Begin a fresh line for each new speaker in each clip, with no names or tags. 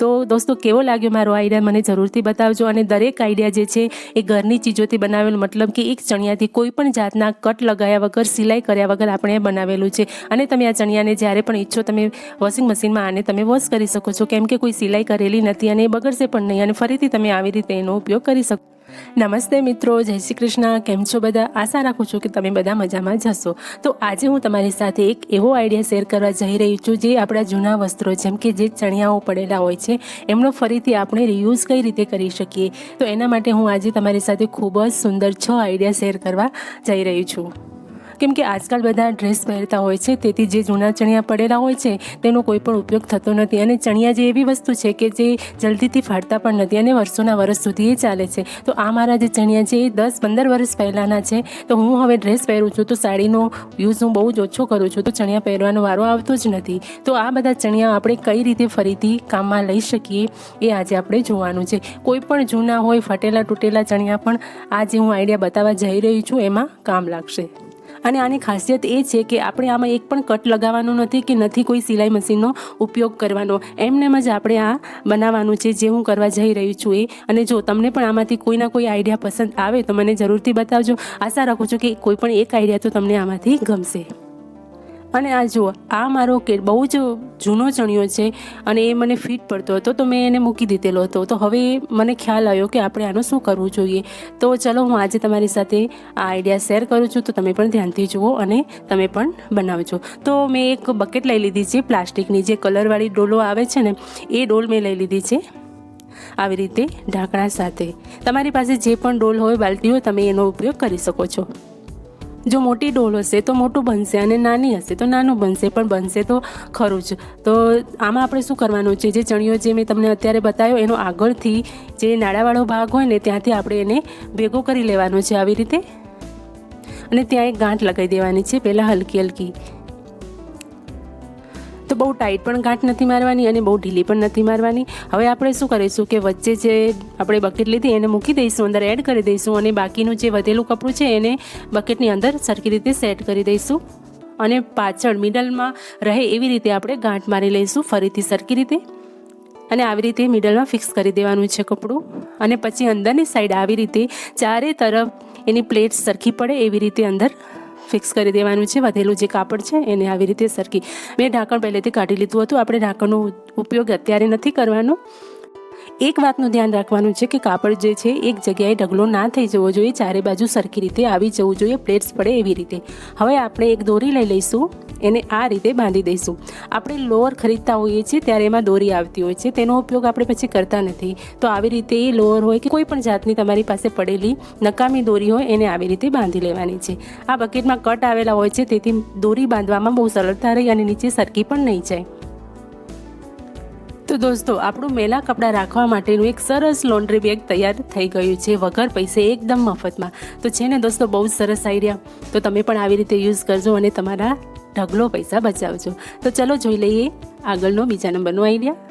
તો દોસ્તો કેવો લાગ્યો મારો આઈડિયા મને જરૂરથી બતાવજો. અને દરેક આઈડિયા જે છે એ ઘરની ચીજોથી બનાવેલું, મતલબ કે એક ચણિયાથી કોઈ પણ જાતના કટ લગાવ્યા વગર, સિલાઈ કર્યા વગર આપણે બનાવેલું છે. અને તમે આ ચણિયાને જ્યારે પણ ઈચ્છો તમે વોશિંગ મશીનમાં આને તમે વોશ કરી શકો છો, કેમ કે કોઈ સિલાઈ કરેલી નથી અને એ બગડશે પણ નહીં અને ફરીથી તમે આવી રીતે એનો ઉપયોગ કરી શકો. નમસ્તે મિત્રો, જય શ્રી કૃષ્ણ. કેમ છો બધા? આશા રાખું છું કે તમે બધા મજામાં જ હશો. તો આજે હું તમારી સાથે એક એવો આઈડિયા શેર કરવા જઈ રહી છું જે આપણા જૂના વસ્ત્રો, જેમ કે જે ચણિયાઓ પડેલા હોય છે, એમનો ફરીથી આપણે રિયુઝ કઈ રીતે કરી શકીએ. તો એના માટે હું આજે તમારી સાથે ખૂબ જ સુંદર 6 આઈડિયા શેર કરવા જઈ રહી છું. કેમ કે આજકાલ બધા ડ્રેસ પહેરતા હોય છે, તેથી જે જૂના ચણિયા પડેલા હોય છે તેનો કોઈ પણ ઉપયોગ થતો નથી. અને ચણિયા જે એવી વસ્તુ છે કે જે જલ્દીથી ફાટતા પણ નથી અને વર્ષોના વર્ષ સુધી એ ચાલે છે. તો આ મારા જે ચણિયા છે એ 10-15 વર્ષ પહેલાંના છે. તો હું હવે ડ્રેસ પહેરું છું તો સાડીનો યુઝ હું બહુ જ ઓછો કરું છું, તો ચણિયા પહેરવાનો વારો આવતો જ નથી. તો આ બધા ચણિયા આપણે કઈ રીતે ફરીથી કામમાં લઈ શકીએ એ આજે આપણે જોવાનું છે. કોઈ પણ જૂના હોય, ફટેલા તૂટેલા ચણિયા પણ આ જે હું આઈડિયા બતાવવા જઈ રહી છું એમાં કામ લાગશે. અને આની ખાસિયત એ છે કે આપણે આમાં એક પણ કટ લગાવવાનો નથી કે નથી કોઈ સિલાઈ મશીનનો ઉપયોગ કરવાનો. એમનેમ જ આપણે આ બનાવવાનું છે જે હું કરવા જઈ રહી છું એ. અને જો તમને પણ આમાંથી કોઈના કોઈ આઈડિયા પસંદ આવે તો મને જરૂરથી બતાવજો. આશા રાખું છું કે કોઈ પણ એક આઈડિયા તો તમને આમાંથી ગમશે. અને આ જુઓ, આ મારો બહુ જ જૂનો ચણિયો છે અને એ મને ફિટ પડતો હતો તો મેં એને મૂકી દીધેલો હતો. તો હવે મને ખ્યાલ આવ્યો કે આપણે આનું શું કરવું જોઈએ. તો ચલો હું આજે તમારી સાથે આ આઈડિયા શેર કરું છું, તો તમે પણ ધ્યાનથી જુઓ અને તમે પણ બનાવજો. તો મેં એક બકેટ લઈ લીધી છે પ્લાસ્ટિકની, જે કલરવાળી ડોલો આવે છે ને એ ડોલ મેં લઈ લીધી છે આવી રીતે ઢાંકણા સાથે. તમારી પાસે જે પણ ડોલ હોય, બાલટી હોય, તમે એનો ઉપયોગ કરી શકો છો. જો મોટી ડોલ હશે તો મોટું બનશે અને નાની હશે તો નાનું બનશે, પણ બનશે તો ખરું જ. તો આમાં આપણે શું કરવાનું છે, જે ચણિયો જે મેં તમને અત્યારે બતાવ્યો એનો આગળથી જે નાડાવાળો ભાગ હોય ને ત્યાંથી આપણે એને ભેગો કરી લેવાનો છે આવી રીતે. અને ત્યાં એક ગાંઠ લગાવી દેવાની છે પહેલાં હલકી હલકી. તો બહુ ટાઈટ પણ ગાંઠ નથી મારવાની અને બહુ ઢીલી પણ નથી મારવાની. હવે આપણે શું કરીશું કે વચ્ચે જે આપણે બકેટ લીધી એને મૂકી દઈશું, અંદર એડ કરી દઈશું અને બાકીનું જે વધેલું કપડું છે એને બકેટની અંદર સરખી રીતે સેટ કરી દઈશું. અને પાછળ મિડલમાં રહે એવી રીતે આપણે ગાંઠ મારી લઈશું ફરીથી સરખી રીતે. અને આવી રીતે મિડલમાં ફિક્સ કરી દેવાનું છે કપડું. અને પછી અંદરની સાઈડ આવી રીતે ચારે તરફ એની પ્લેટ સરખી પડે એવી રીતે અંદર ફિક્સ કરી દેવાનું છે. વધેલું જે કાપડ છે એને આવી રીતે સરખી. મેં ઢાંકણ પહેલેથી કાઢી લીધું હતું. આપણે ઢાંકણનો ઉપયોગ અત્યારે નથી કરવાનો. એક વાતનું ધ્યાન રાખવાનું છે કે કાપડ જે છે એક જગ્યાએ ઢગલો ના થઈ જવો જોઈએ, ચારે બાજુ સરખી રીતે આવી જવું જોઈએ, પ્લેટ્સ પડે એવી રીતે. હવે આપણે એક દોરી લઈ લઈશું, એને આ રીતે બાંધી દઈશું. આપણે લોઅર ખરીદતા હોઈએ છીએ ત્યારે એમાં દોરી આવતી હોય છે, તેનો ઉપયોગ આપણે પછી કરતા નથી. તો આવી રીતે એ લોઅર હોય કે કોઈ પણ જાતની તમારી પાસે પડેલી નકામી દોરી હોય એને આવી રીતે બાંધી લેવાની છે. આ બકેટમાં કટ આવેલા હોય છે તેથી દોરી બાંધવામાં બહુ સરળતા રહી અને નીચે સરકી પણ નહીં જાય. તો દોસ્તો, આપણું મેલા કપડાં રાખવા માટેનું એક સરસ લોન્ડ્રી બેગ તૈયાર થઈ ગયું છે, વગર પૈસે, એકદમ મફતમાં. તો છે ને દોસ્તો, બહુ જ સરસ આઈડિયા. તો તમે પણ આવી રીતે યુઝ કરજો અને તમારા ઢગલો પૈસા બચાવજો. તો ચલો જોઈ લઈએ આગળનો બીજા નંબરનો આઈડિયા.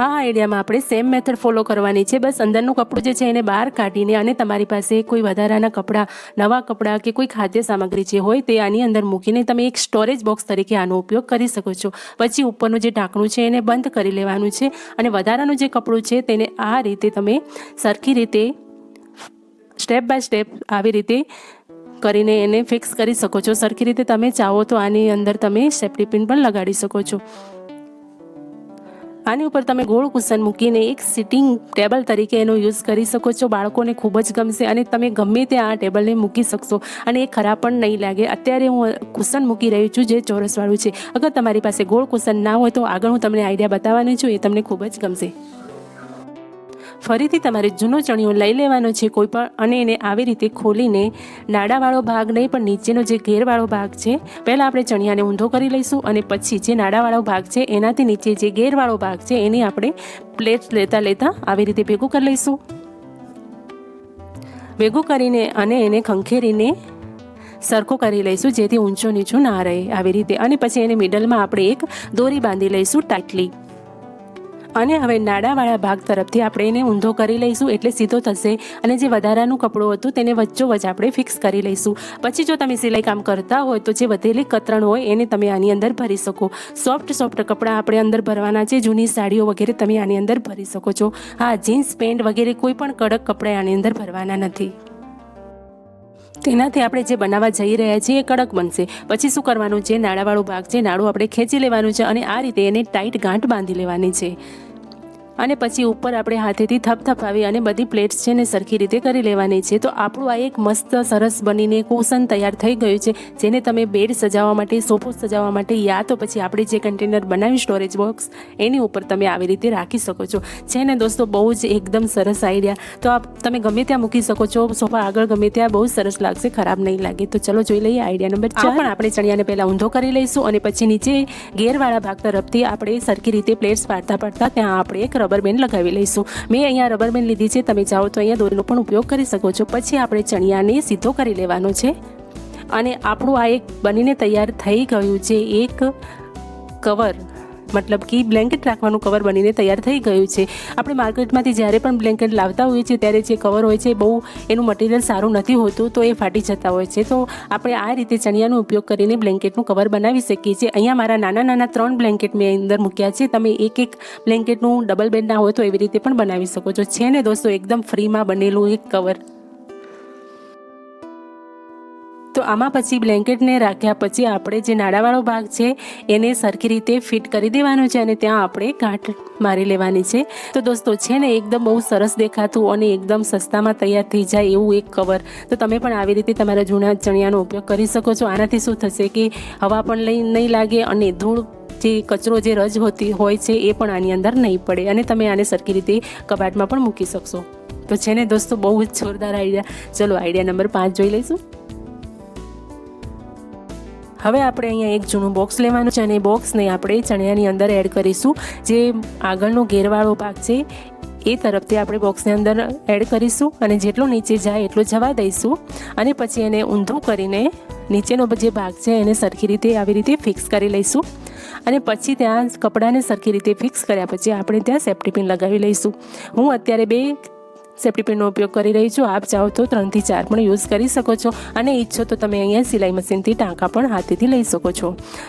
આ આઈડિયામાં આપણે સેમ મેથડ ફોલો કરવાની છે. બસ અંદરનું કપડું જે છે એને બહાર કાઢીને અને તમારી પાસે કોઈ વધારાના કપડાં, નવા કપડાં કે કોઈ ખાદ્ય સામગ્રી જે હોય તે આની અંદર મૂકીને તમે એક સ્ટોરેજ બોક્સ તરીકે આનો ઉપયોગ કરી શકો છો. પછી ઉપરનું જે ઢાંકણું છે એને બંધ કરી લેવાનું છે અને વધારાનું જે કપડું છે તેને આ રીતે તમે સરખી રીતે સ્ટેપ બાય સ્ટેપ આવી રીતે કરીને એને ફિક્સ કરી શકો છો. સરખી રીતે તમે ચાહો તો આની અંદર તમે સેફ્ટી પિન પણ લગાડી શકો છો. આની ઉપર તમે ગોળ કુશન મૂકીને એક સિટિંગ ટેબલ તરીકે એનો યુઝ કરી શકો છો. બાળકોને ખૂબ જ ગમશે અને તમે ગમે ત્યાં આ ટેબલને મૂકી શકશો અને એ ખરાબ પણ નહીં લાગે. અત્યારે હું કુશન મૂકી રહી છું જે ચોરસવાળું છે. અગર તમારી પાસે ગોળ કુશન ના હોય તો આગળ હું તમને આઈડિયા બતાવવાની છું, એ તમને ખૂબ જ ગમશે. ફરીથી તમારે જૂનો ચણિયો લઈ લેવાનો છે કોઈ પણ અને એને આવી રીતે ખોલીને નાડાવાળો ભાગ નહીં પણ નીચેનો જે ઘેરવાળો ભાગ છે, પહેલાં આપણે ચણિયાને ઊંધો કરી લઈશું અને પછી જે નાડાવાળો ભાગ છે એનાથી નીચે જે ઘેરવાળો ભાગ છે એની આપણે પ્લેટ લેતા લેતા આવી રીતે ભેગું કરી લઈશું. ભેગું કરીને અને એને ખંખેરીને સરખું કરી લઈશું જેથી ઊંચો નીચું ના રહે આવી રીતે. અને પછી એને મિડલમાં આપણે એક દોરી બાંધી લઈશું ટાઈટલી. અને હવે નાડાવાળા ભાગ તરફથી આપણે એને ઊંધો કરી લઈશું એટલે સીધો થશે અને જે વધારાનું કપડું હતું તેને વચ્ચોવચ્ચ આપણે ફિક્સ કરી લઈશું. પછી જો તમે સિલાઈ કામ કરતા હોય તો જે વધેલી કતરણ હોય એને તમે આની અંદર ભરી શકો. સોફ્ટ કપડાં આપણે અંદર ભરવાના છે. જૂની સાડીઓ વગેરે તમે આની અંદર ભરી શકો છો. હા, જીન્સ પેન્ટ વગેરે કોઈ પણ કડક કપડાં આની અંદર ભરવાના નથી. તેનાથી આપણે જે બનાવવા જઈ રહ્યા છીએ એ કડક બનશે. પછી શું કરવાનું છે, નાડાવાળો ભાગ છે, નાડું આપણે ખેંચી લેવાનું છે અને આ રીતે એને ટાઈટ ગાંઠ બાંધી લેવાની છે. અને પછી ઉપર આપણે હાથેથી થપથપાવી અને બધી પ્લેટ્સ છે ને સરખી રીતે કરી લેવાની છે. તો આપણું આ એક મસ્ત સરસ બનીને કુશન તૈયાર થઈ ગયું છે, જેને તમે બેડ સજાવવા માટે, સોફો સજાવવા માટે યા તો પછી આપણે જે કન્ટેનર બનાવી સ્ટોરેજ બોક્સ એની ઉપર તમે આવી રીતે રાખી શકો છો. છે ને દોસ્તો, બહુ જ એકદમ સરસ આઈડિયા. તો આ તમે ગમે ત્યાં મૂકી શકો છો, સોફા આગળ ગમે ત્યાં, બહુ સરસ લાગશે, ખરાબ નહીં લાગે. તો ચલો જોઈ લઈએ આઈડિયા નંબર 4. પણ આપણે ચણિયાને પહેલાં ઊંધો કરી લઈશું અને પછી નીચે ઘેરવાળા ભાગ તરફથી આપણે સરખી રીતે પ્લેટ્સ પાડતા ત્યાં આપણે એક રબર બેન્ડ લગાવી લઈશું. મેં અહીંયા રબર બેન્ડ લીધી છે, તમે ચાહો તો અહીંયા દોરીનો પણ ઉપયોગ કરી શકો છો. પછી આપણે ચણિયાને સીધો કરી લેવાનો છે અને આપણું આ એક બનીને તૈયાર થઈ ગયું છે એક કવર, મતલબ કે બ્લેન્કેટ રાખવાનું કવર બનીને તૈયાર થઈ ગયું છે. આપણે માર્કેટમાંથી જ્યારે પણ બ્લેન્કેટ લાવતા હોઈએ છીએ ત્યારે જે કવર હોય છે બહુ એનું મટીરિયલ સારું નથી હોતું, તો એ ફાટી જતા હોય છે. તો આપણે આ રીતે ચણિયાનો ઉપયોગ કરીને બ્લેન્કેટનું કવર બનાવી શકીએ છીએ. અહીંયા મારા નાના 3 બ્લેન્કેટ મેં અંદર મૂક્યા છે. તમે એક બ્લેન્કેટનું ડબલ બેડ ના હોય તો એવી રીતે પણ બનાવી શકો છો. છે ને દોસ્તો, એકદમ ફ્રીમાં બનેલું એક કવર. તો આમાં પછી બ્લેન્કેટને રાખ્યા પછી આપણે જે નાડાવાળો ભાગ છે એને સરખી રીતે ફિટ કરી દેવાનો છે અને ત્યાં આપણે ગાંઠ મારી લેવાની છે. તો દોસ્તો, છે ને એકદમ બહુ સરસ દેખાતું અને એકદમ સસ્તામાં તૈયાર થઈ જાય એવું એક કવર. તો તમે પણ આવી રીતે તમારા જૂના ચણિયાનો ઉપયોગ કરી શકો છો. આનાથી શું થશે કે હવા પણ નહીં લાગે અને ધૂળ, જે કચરો, જે રજ હોતી હોય છે એ પણ આની અંદર નહીં પડે અને તમે આને સરખી રીતે કબાટમાં પણ મૂકી શકશો. તો છે ને દોસ્તો, બહુ જ જોરદાર આઈડિયા. ચલો આઈડિયા નંબર 5 જોઈ લઈશું. હવે આપણે અહીંયા એક જૂનું બોક્સ લેવાનું છે અને બોક્સને આપણે ચણિયાની અંદર એડ કરીશું. જે આગળનો ઘેરવાળો ભાગ છે એ તરફથી આપણે બોક્સની અંદર એડ કરીશું અને જેટલો નીચે જાય એટલો જવા દઈશું અને પછી એને ઊંધું કરીને નીચેનો જે ભાગ છે એને સરખી રીતે આવી રીતે ફિક્સ કરી લઈશું અને પછી ત્યાં કપડાને સરખી રીતે ફિક્સ કર્યા પછી આપણે ત્યાં સેફ્ટી પિન લગાવી લઈશું. હું અત્યારે 2 સેફ્ટી પિનનો ઉપયોગ કરી રહી છું. આપ ચાહો તો 3 થી 4 પણ યુઝ કરી શકો છો અને ઈચ્છો તો તમે અહીંયા સિલાઈ મશીનથી ટાંકા પણ હાથેથી લઈ શકો છો.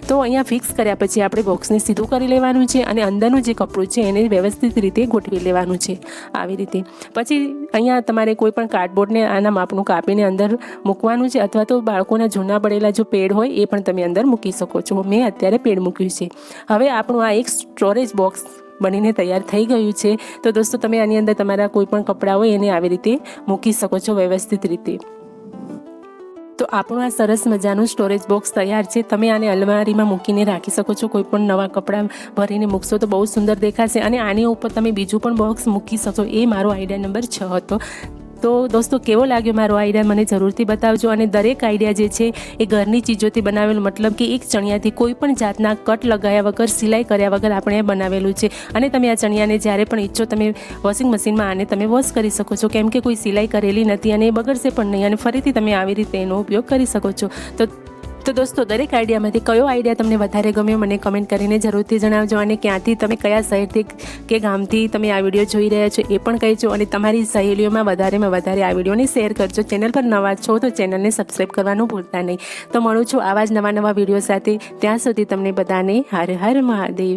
તો અહીંયા ફિક્સ કર્યા પછી આપણે બોક્સને સીધું કરી લેવાનું છે અને અંદરનું જે કપડું છે એને વ્યવસ્થિત રીતે ગોઠવી લેવાનું છે આવી રીતે. પછી અહીંયા તમારે કોઈ પણ કાર્ડબોર્ડને આના માપનું કાપીને અંદર મૂકવાનું છે અથવા તો બાળકોના જૂના પડેલા જો પેડ હોય એ પણ તમે અંદર મૂકી શકો છો. મેં અત્યારે પેડ મૂક્યું છે. હવે આપણું આ એક સ્ટોરેજ બોક્સ બનીને તૈયાર થઈ ગયું છે. તો દોસ્તો, તમે આની અંદર તમારા કોઈ પણ કપડાં હોય એને આવી રીતે મૂકી શકો છો વ્યવસ્થિત રીતે. તો આપણું આ સરસ મજાનું સ્ટોરેજ બોક્સ તૈયાર છે. તમે આને અલમારીમાં મૂકીને રાખી શકો છો. કોઈ પણ નવા કપડાં ભરીને મૂકશો તો બહુ સુંદર દેખાશે અને આની ઉપર તમે બીજું પણ બોક્સ મૂકી શકશો. એ મારો આઈડિયા નંબર 6 હતો. તો દોસ્તો, કેવો લાગ્યો મારો આઈડિયા મને જરૂરથી બતાવજો. અને દરેક આઈડિયા જે છે એ ઘરની ચીજોથી બનાવેલું, મતલબ કે એક ચણિયાથી કોઈ પણ જાતના કટ લગાવ્યા વગર, સિલાઈ કર્યા વગર આપણે બનાવેલું છે. અને તમે આ ચણિયાને જ્યારે પણ ઈચ્છો તમે વોશિંગ મશીનમાં આને તમે વોશ કરી શકો છો, કેમ કે કોઈ સિલાઈ કરેલી નથી અને એ બગડશે પણ નહીં અને ફરીથી તમે આવી રીતે એનો ઉપયોગ કરી શકો છો. તો દોસ્તો, દરેક આઈડિયામાંથી કયો આઈડિયા તમને વધારે ગમ્યો મને કમેન્ટ કરીને જરૂરથી જણાવજો અને ક્યાંથી તમે, કયા શહેરથી કે ગામથી તમે આ વિડીયો જોઈ રહ્યા છો એ પણ કહેજો અને તમારી સહેલીઓમાં વધારેમાં વધારે આ વિડીયોને શેર કરજો. ચેનલ પર નવા છો તો ચેનલને સબસ્ક્રાઈબ કરવાનું ભૂલતા નહીં. તો મળું છું આવા જ નવા વિડીયો સાથે. ત્યાં સુધી તમને બધાને હર હર મહાદેવ.